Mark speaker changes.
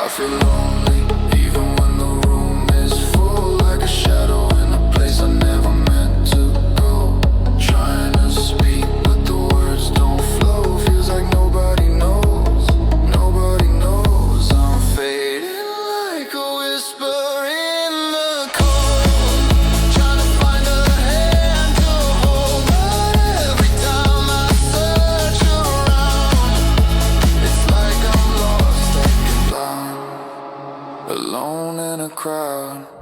Speaker 1: feel lonely, even when the room is full, like a shadow in a place I never meant to go. Trying to speak, but the words don't flow. Feels like nobody knows, nobody knows. I'm fading like a whisper in the cold, trying to find a hand to hold, but every time I search around, it's like I'm lost, like I'm blind, alone in a crowd.